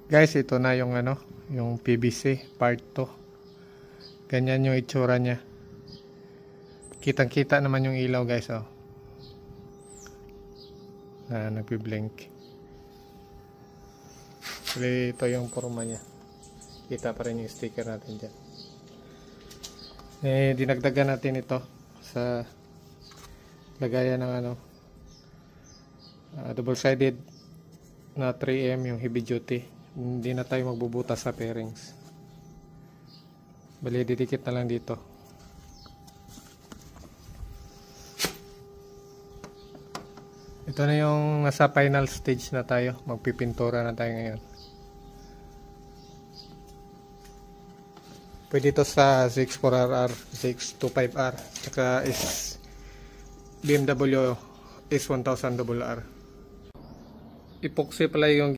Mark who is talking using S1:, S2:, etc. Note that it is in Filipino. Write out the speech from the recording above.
S1: Guys, ito na yung yung PVC part 2. Ganyan yung itsura niya. Kitang-kita naman yung ilaw, guys, oh. Na nagbi-blink. Ito yung forma niya. Kita pa rin yung sticker natin dyan. Dinagdagan natin ito sa lagayan ng double-sided na 3M, yung heavy duty. Hindi na tayo magbubutas sa fairings. Bali, didikit na lang dito. Ito na yung nasa final stage na tayo. Magpipintura na tayo ngayon. Pwede ito sa 64RR, 625R, saka BMW S1000RR. Epoxy pala yung